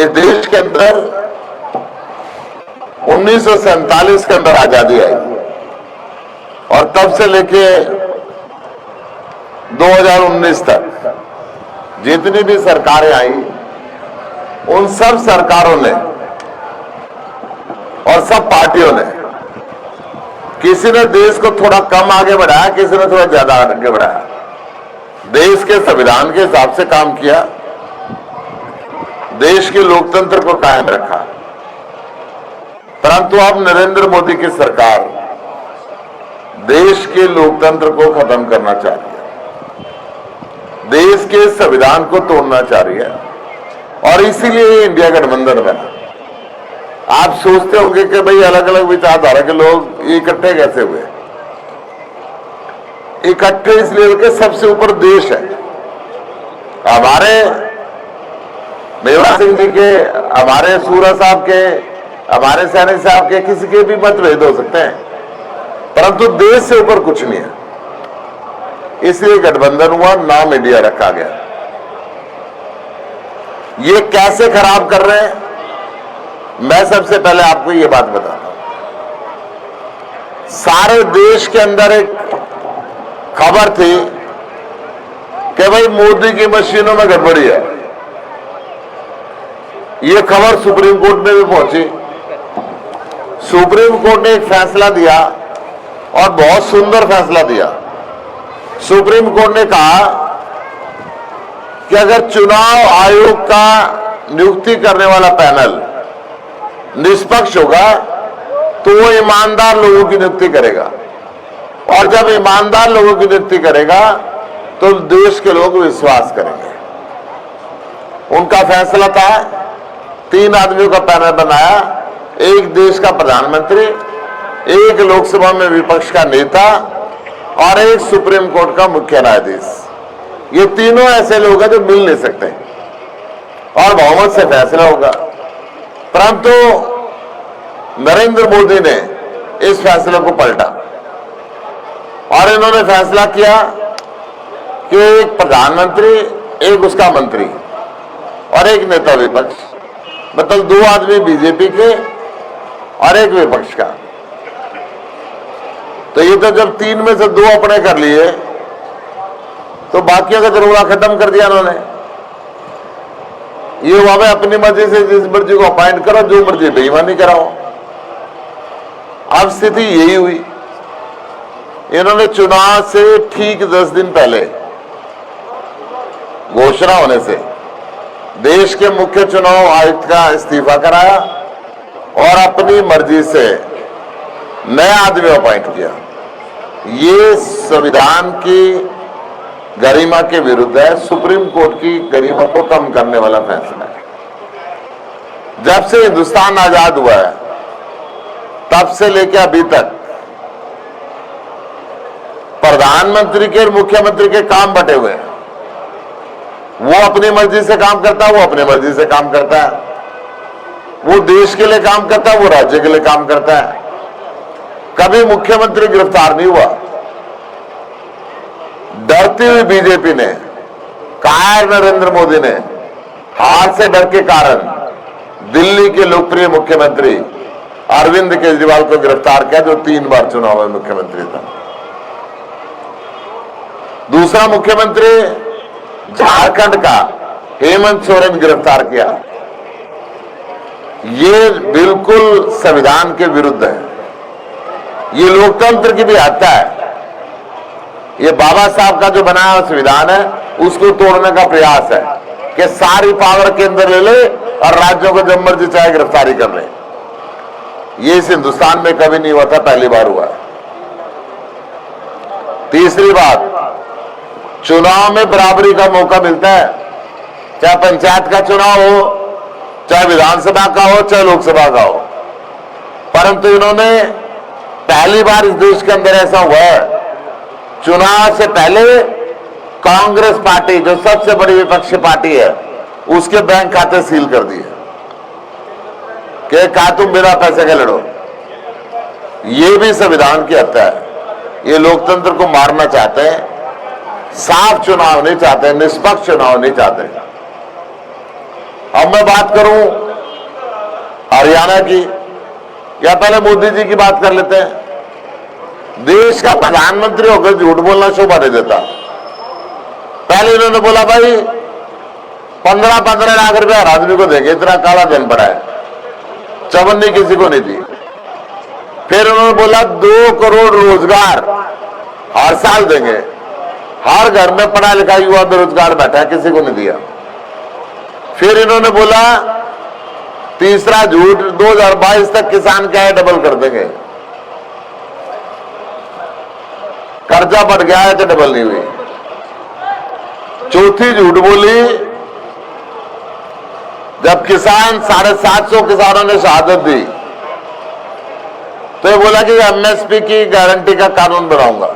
इस देश के अंदर 1947 के अंदर आजादी आई और तब से लेके 2019 तक जितनी भी सरकारें आई, उन सब सरकारों ने और सब पार्टियों ने, किसी ने देश को थोड़ा कम आगे बढ़ाया, किसी ने थोड़ा ज्यादा आगे बढ़ाया, देश के संविधान के हिसाब से काम किया, देश के लोकतंत्र को कायम रखा। परंतु अब नरेंद्र मोदी की सरकार देश के लोकतंत्र को खत्म करना चाह रही है, देश के संविधान को तोड़ना चाह रही है और इसीलिए इंडिया गठबंधन बना। आप सोचते होंगे कि भाई अलग अलग विचारधारा के लोग इकट्ठे कैसे हुए? इकट्ठे इसलिए कि सबसे ऊपर देश है। हमारे मेवा सिंह जी के, हमारे सूरा साहब के, हमारे सैनी साहब के, किसी के भी मतभेद हो सकते हैं, परंतु देश से ऊपर कुछ नहीं है। इसलिए गठबंधन हुआ, नाम इंडिया रखा गया। ये कैसे खराब कर रहे हैं, मैं सबसे पहले आपको ये बात बताता हूं। सारे देश के अंदर एक खबर थी कि भाई मोदी की मशीनों में गड़बड़ी है। ये खबर सुप्रीम कोर्ट में भी पहुंची। सुप्रीम कोर्ट ने एक फैसला दिया और बहुत सुंदर फैसला दिया। सुप्रीम कोर्ट ने कहा कि अगर चुनाव आयोग का नियुक्ति करने वाला पैनल निष्पक्ष होगा तो वो ईमानदार लोगों की नियुक्ति करेगा, और जब ईमानदार लोगों की नियुक्ति करेगा तो देश के लोग विश्वास करेंगे। उनका फैसला था, 3 आदमियों का पैनल बनाया, एक देश का प्रधानमंत्री, एक लोकसभा में विपक्ष का नेता और एक सुप्रीम कोर्ट का मुख्य न्यायाधीश। ये तीनों ऐसे लोग हैं जो मिल नहीं सकते और बहुमत से फैसला होगा। परंतु नरेंद्र मोदी ने इस फैसले को पलटा और इन्होंने फैसला किया कि एक प्रधानमंत्री, एक उसका मंत्री और एक नेता विपक्ष, मतलब 2 आदमी बीजेपी के और एक विपक्ष का। तो ये तो जब 3 में से 2 अपने कर लिए तो बाकियों का जरूरा खत्म कर दिया इन्होंने। ये हुआ भाई अपनी मर्जी से जिस मर्जी को अपॉइंट करो, जो मर्जी बेईमानी कराओ। अब स्थिति यही हुई। इन्होंने चुनाव से ठीक 10 दिन पहले घोषणा होने से देश के मुख्य चुनाव आयुक्त का इस्तीफा कराया और अपनी मर्जी से नया आदमी अपॉइंट किया। ये संविधान की गरिमा के विरुद्ध है, सुप्रीम कोर्ट की गरिमा को कम करने वाला फैसला है। जब से हिंदुस्तान आजाद हुआ है तब से लेकर अभी तक प्रधानमंत्री के और मुख्यमंत्री के काम बटे हुए हैं। वो अपनी मर्जी से काम करता है, वो अपनी मर्जी से काम करता है, वो देश के लिए काम करता है, वो राज्य के लिए काम करता है। कभी मुख्यमंत्री गिरफ्तार नहीं हुआ। डरती हुई बीजेपी ने, कायर नरेंद्र मोदी ने हार से डर के कारण दिल्ली के लोकप्रिय मुख्यमंत्री अरविंद केजरीवाल को गिरफ्तार किया, जो 3 बार चुनाव में मुख्यमंत्री था। दूसरा मुख्यमंत्री झारखंड का हेमंत सोरेन गिरफ्तार किया। ये बिल्कुल संविधान के विरुद्ध है। ये लोकतंत्र की भी हत्या है। ये बाबा साहब का जो बनाया हुआ संविधान है उसको तोड़ने का प्रयास है कि सारी पावर केंद्र ले ले और राज्यों को जब मर्जी चाहे गिरफ्तारी कर ले। ये इस हिंदुस्तान में कभी नहीं हुआ था, पहली बार हुआ है। तीसरी बात, चुनाव में बराबरी का मौका मिलता है, चाहे पंचायत का चुनाव हो, चाहे विधानसभा का हो, चाहे लोकसभा का हो। परंतु इन्होंने पहली बार इस देश के अंदर ऐसा हुआ है, चुनाव से पहले कांग्रेस पार्टी जो सबसे बड़ी विपक्षी पार्टी है उसके बैंक खाते सील कर दिए कि कहा तुम बिना पैसे के लड़ो। ये भी संविधान की हत्या है। ये लोकतंत्र को मारना चाहते हैं, साफ चुनाव नहीं चाहते, निष्पक्ष चुनाव नहीं चाहते। अब मैं बात करूं हरियाणा की, या पहले मोदी जी की बात कर लेते हैं। देश का प्रधानमंत्री होकर झूठ बोलना शोभा नहीं देता। पहले इन्होंने बोला भाई 15-15 लाख रुपया हर आदमी को देंगे, इतना काला धन पड़ा है, चवन्नी किसी को नहीं दी। फिर उन्होंने बोला 2 करोड़ रोजगार हर साल देंगे, हर घर में पढ़ा लिखा युवा बेरोजगार बैठा है, किसी को नहीं दिया। फिर इन्होंने बोला तीसरा झूठ 2022 तक किसान क्या है डबल कर देंगे। कर्जा बढ़ गया है तो डबल नहीं हुई। चौथी झूठ बोली जब किसान 750 किसानों ने शहादत दी तो ये बोला कि एमएसपी की गारंटी का कानून बनाऊंगा।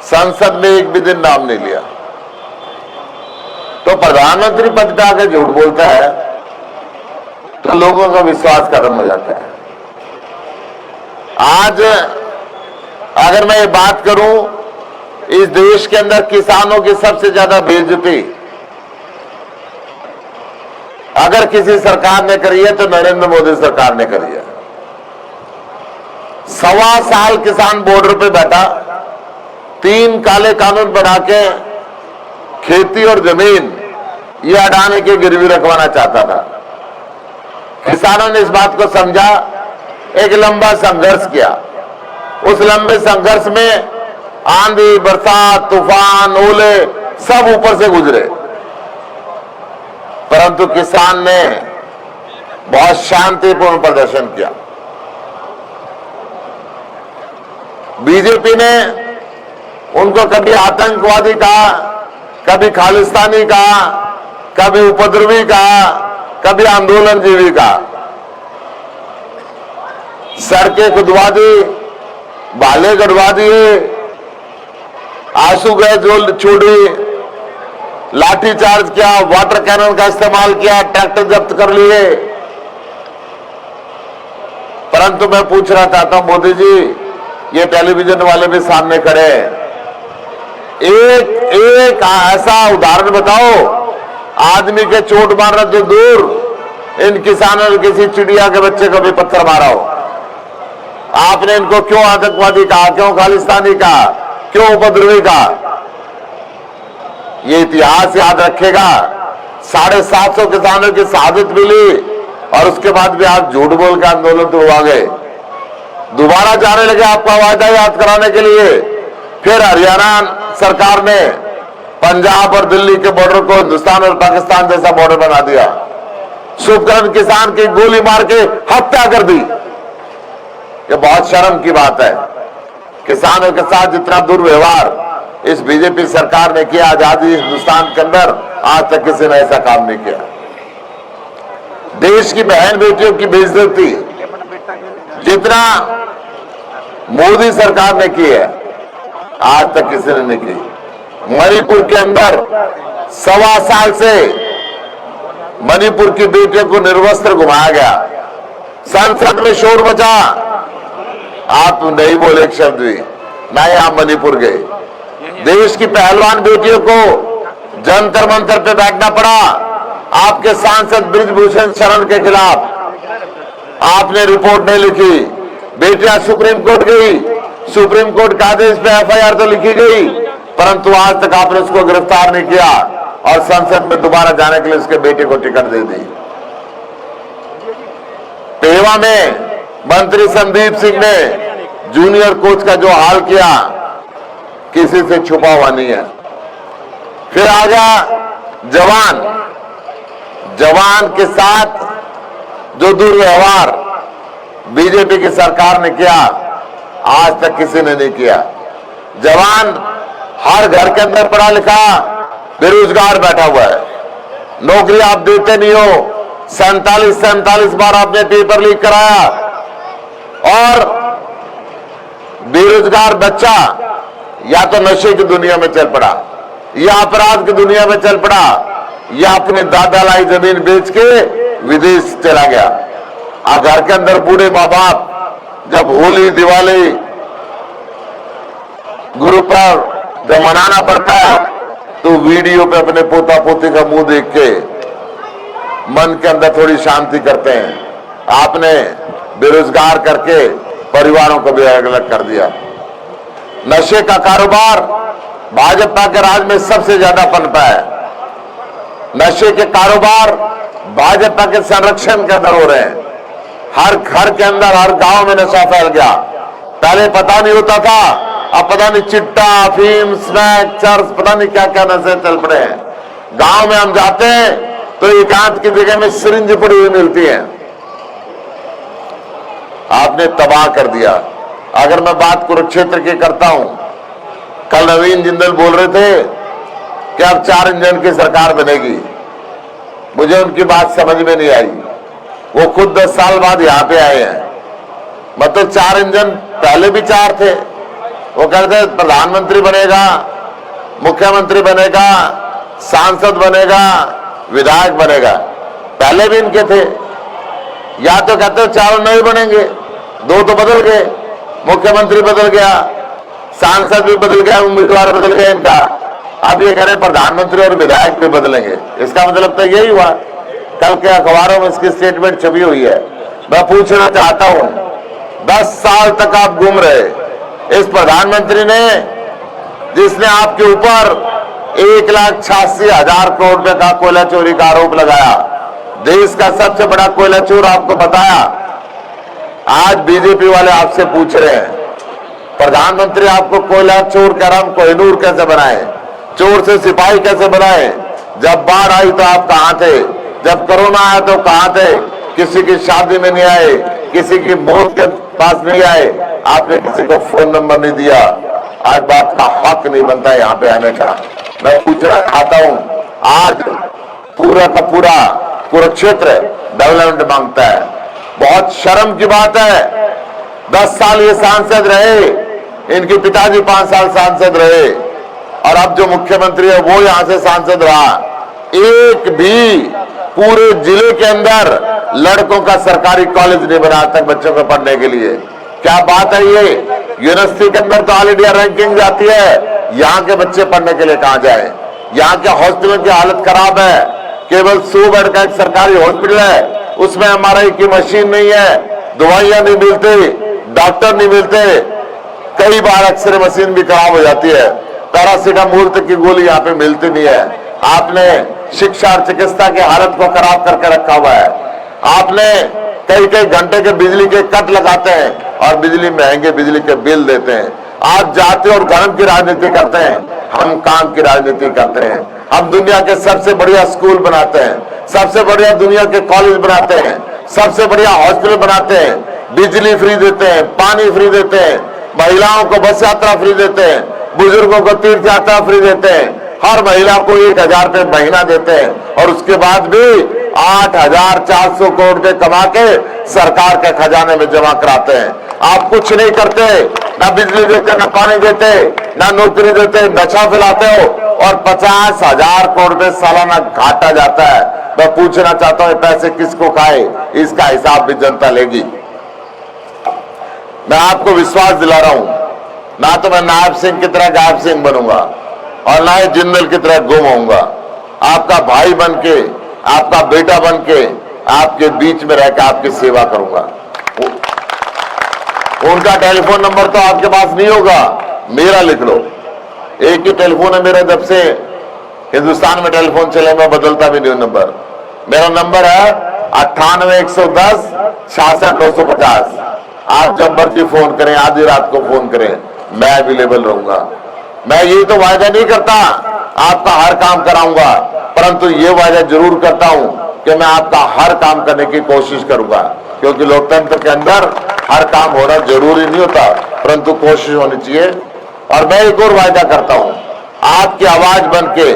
संसद में एक भी दिन नाम नहीं लिया। तो प्रधानमंत्री पद पे आके झूठ बोलता है तो लोगों का विश्वास खत्म हो जाता है। आज अगर मैं ये बात करूं, इस देश के अंदर किसानों की सबसे ज्यादा बेइज्जती अगर किसी सरकार ने करी है तो नरेंद्र मोदी सरकार ने करी है। 1.25 साल किसान बॉर्डर पे बैठा, 3 काले कानून बना के खेती और जमीन ये अडानी के गिरवी रखवाना चाहता था। किसानों ने इस बात को समझा, एक लंबा संघर्ष किया। उस लंबे संघर्ष में आंधी, बरसात, तूफान, ओले सब ऊपर से गुजरे, परंतु किसान ने बहुत शांतिपूर्ण प्रदर्शन किया। बीजेपी ने उनको कभी आतंकवादी कहा, कभी खालिस्तानी कहा, कभी उपद्रवी कहा, कभी आंदोलनजीवी कहा। सड़कें खुदवा दी, भाले गड़वा दिए, आंसू गैस छोड़ी, लाठीचार्ज किया, वाटर कैनन का इस्तेमाल किया, ट्रैक्टर जब्त कर लिए। परंतु मैं पूछना चाहता हूं मोदी जी, ये टेलीविजन वाले भी सामने खड़े हैं, एक ऐसा उदाहरण बताओ, आदमी के चोट मारना तो दूर, इन किसानों ने किसी चिड़िया के बच्चे को भी पत्थर मारा हो। आपने इनको क्यों आतंकवादी कहा, क्यों खालिस्तानी कहा, क्यों उपद्रवी कहा? ये इतिहास याद रखेगा। 750 किसानों की शहादत मिली और उसके बाद भी आप झूठ बोल के आंदोलन तो हुआ गए। दोबारा जाने लगे आपका वायदा याद कराने के लिए। फिर हरियाणा सरकार ने पंजाब और दिल्ली के बॉर्डर को हिंदुस्तान और पाकिस्तान जैसा बॉर्डर बना दिया। सुखकरण किसान की गोली मार के हत्या कर दी। ये बहुत शर्म की बात है। किसानों के साथ जितना दुर्व्यवहार इस बीजेपी सरकार ने किया आजादी हिंदुस्तान के अंदर, आज तक किसी ने ऐसा काम नहीं किया। देश की बहन बेटियों की बेइज्जती जितना मोदी सरकार ने की है, आज तक किसी ने नहीं की। मणिपुर के अंदर 1.25 साल से मणिपुर की बेटियों को निर्वस्त्र घुमाया गया। संसद में शोर मचा, आप नहीं बोले एक शब्द भी, ना आप मणिपुर गए। देश की पहलवान बेटियों को जंतर मंतर पे बैठना पड़ा आपके सांसद बृजभूषण शरण के खिलाफ। आपने रिपोर्ट नहीं लिखी, बेटियां सुप्रीम कोर्ट गई, सुप्रीम कोर्ट का आदेश पे एफआईआर तो लिखी गई, परंतु आज तक आपने उसको गिरफ्तार नहीं किया और संसद में दोबारा जाने के लिए उसके बेटे को टिकट दे दी। पेवा में मंत्री संदीप सिंह ने जूनियर कोच का जो हाल किया, किसी से छुपा हुआ नहीं है। फिर आ गया जवान के साथ जो दुर्व्यवहार बीजेपी की सरकार ने किया, आज तक किसी ने नहीं किया। जवान हर घर के अंदर पढ़ा लिखा बेरोजगार बैठा हुआ है, नौकरी आप देते नहीं हो। 47 बार आपने पेपर लीक कराया और बेरोजगार बच्चा या तो नशे की दुनिया में चल पड़ा, या अपराध की दुनिया में चल पड़ा, या अपने दादा लाई जमीन बेच के विदेश चला गया। घर के अंदर बूढ़े माँ बाप जब होली, दिवाली, गुरु पर्व जब मनाना पड़ता है तो वीडियो पे अपने पोता पोती का मुंह देख के मन के अंदर थोड़ी शांति करते हैं। आपने बेरोजगार करके परिवारों को भी अलग कर दिया। नशे का कारोबार भाजपा के राज में सबसे ज्यादा पनपा है। नशे के कारोबार भाजपा के संरक्षण के अंदर हो रहे हैं। हर घर के अंदर, हर गांव में नशा फैल गया। पहले पता नहीं होता था, अब पता नहीं चिट्टा, अफीम, स्मैक, चर्च, पता नहीं क्या क्या नशे चल पड़े हैं। गांव में हम जाते हैं तो एकांत की जगह में सिरिंज पड़ी हुई मिलती है। आपने तबाह कर दिया। अगर मैं बात कुरुक्षेत्र की करता हूं, कल नवीन जिंदल बोल रहे थे कि अब 4 इंजन की सरकार बनेगी। मुझे उनकी बात समझ में नहीं आई। वो खुद 10 साल बाद यहां पे आए हैं। मतलब 4 इंजन पहले भी 4 थे। वो कहते प्रधानमंत्री बनेगा, मुख्यमंत्री बनेगा, सांसद बनेगा, विधायक बनेगा। पहले भी इनके थे। या तो कहते हो 4 नहीं बनेंगे, 2 तो बदल गए, मुख्यमंत्री बदल गया, सांसद भी बदल गया, उम्मीदवार बदल गया इनका। अब ये कह रहे प्रधानमंत्री और विधायक भी बदलेंगे। इसका मतलब तो यही हुआ। कल के अखबारों में इसकी स्टेटमेंट छपी हुई है। मैं पूछना चाहता हूं, 10 साल तक आप घूम रहे। इस प्रधानमंत्री ने, जिसने आपके ऊपर 1,86,000 करोड़ रुपए का कोयला चोरी का आरोप लगाया, देश का सबसे बड़ा कोयला चोर आपको बताया, आज बीजेपी वाले आपसे पूछ रहे हैं प्रधानमंत्री आपको कोयला चोर का राम कोहिनूर कैसे बनाए, चोर से सिपाही कैसे बनाए। जब बाढ़ आई तो आप कहां थे, जब कोरोना आया तो कहां थे, किसी की शादी में नहीं आए, किसी की मौत के पास नहीं आए, आपने किसी को फोन नंबर नहीं दिया। आज बात का हक नहीं बनता है यहां पे आने का। मैं पूछना चाहता हूं, आज पूरा का पूरा कुरुक्षेत्र डेवलपमेंट मांगता है। बहुत शर्म की बात है, 10 साल ये सांसद रहे, इनके पिताजी 5 साल सांसद रहे, और अब जो मुख्यमंत्री है वो यहां से सांसद रहा। एक भी पूरे जिले के अंदर लड़कों का सरकारी कॉलेज नहीं बना तक बच्चों को पढ़ने के लिए। क्या बात है ये। यूनिवर्सिटी के अंदर तो ऑल इंडिया रैंकिंग जाती है, यहाँ के बच्चे पढ़ने के लिए कहां जाए। यहाँ के हॉस्पिटल की हालत खराब है। केवल 100 बेड का एक सरकारी हॉस्पिटल है, उसमें MRI की मशीन नहीं है, दवाइयां नहीं मिलती, डॉक्टर नहीं मिलते, कई बार एक्सरे मशीन भी खराब हो जाती है, पैरासीटामोल तक की गोली यहाँ पे मिलती नहीं है। आपने शिक्षा और चिकित्सा की हालत को खराब करके रखा हुआ है। आपने कई कई घंटे के बिजली के कट लगाते हैं और बिजली महंगे बिजली के बिल देते हैं। आप जाति और धर्म की राजनीति करते हैं, हम काम की राजनीति करते हैं। हम दुनिया के सबसे बढ़िया स्कूल बनाते हैं, सबसे बढ़िया दुनिया के कॉलेज बनाते हैं, सबसे बढ़िया हॉस्पिटल बनाते हैं, बिजली फ्री देते हैं, पानी फ्री देते हैं, महिलाओं को बस यात्रा फ्री देते हैं, बुजुर्गों को तीर्थ यात्रा फ्री देते हैं, हर महिला को 1,000 रुपए महीना देते हैं, और उसके बाद भी 8,400 करोड़ रुपए कमा के सरकार के खजाने में जमा कराते हैं। आप कुछ नहीं करते, ना बिजली देते, ना पानी देते, ना नौकरी देते, नशा फैलाते हो, और 50,000 करोड़ रुपए सालाना घाटा जाता है। मैं पूछना चाहता हूं पैसे किसको खाए, इसका हिसाब भी जनता लेगी। मैं आपको विश्वास दिला रहा हूं, ना तो मैं नायब सिंह की तरह गायब सिंह बनूंगा और ना ही जिंदल की तरह गुम होऊंगा। आपका भाई बन के, आपका बेटा बन के, आपके बीच में रहकर आपकी सेवा करूंगा। उनका टेलीफोन नंबर तो आपके पास नहीं होगा, मेरा लिख लो। एक ही टेलीफोन है मेरा, जब से हिंदुस्तान में टेलीफोन चले मैं बदलता भी नहीं हूं नंबर। मेरा नंबर है 98 110 66 950। आप जब मर्जी फोन करें, आधी रात को फोन करें, मैं अवेलेबल रहूंगा। मैं ये तो वायदा नहीं करता आपका हर काम कराऊंगा, परंतु ये वायदा जरूर करता हूं कि मैं आपका हर काम करने की कोशिश करूंगा, क्योंकि लोकतंत्र के अंदर हर काम होना जरूरी नहीं होता, परंतु कोशिश होनी चाहिए। और मैं एक और वायदा करता हूं, आपकी आवाज बनके,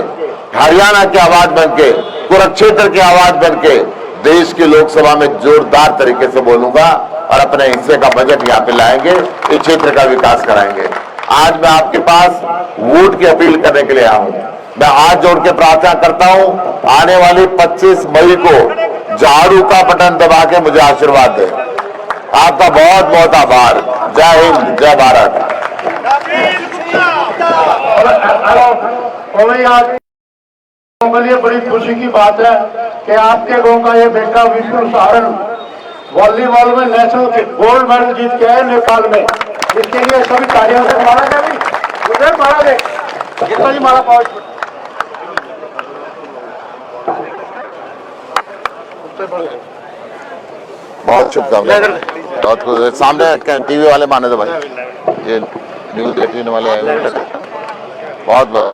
हरियाणा की आवाज बनके, कुरुक्षेत्र की आवाज बनके देश की लोकसभा में जोरदार तरीके से बोलूंगा और अपने हिस्से का बजट यहाँ पे लाएंगे, इस क्षेत्र का विकास कराएंगे। आज मैं आपके पास वोट की अपील करने के लिए आया हूं। मैं हाथ जोड़ के प्रार्थना करता हूं, आने वाली 25 मई को झाड़ू का बटन दबा के मुझे आशीर्वाद दें। आपका बहुत बहुत आभार। जय हिंद, जय भारत। बड़ी खुशी की बात है कि आपके गांव का ये बेटा विष्णु सहारण वॉलीबॉल में नेशनल गोल्ड मेडल जीत के आए नेपाल में। इसके लिए सभी तालियों से मारा जाए, उधर मारा दे, जितना जी मारा पाओ। बहुत शुभकामनाएं। बहुत कुछ सामने टीवी वाले माने दो भाई, ये न्यूज 18 वाले आए हुए हैं। बहुत बहुत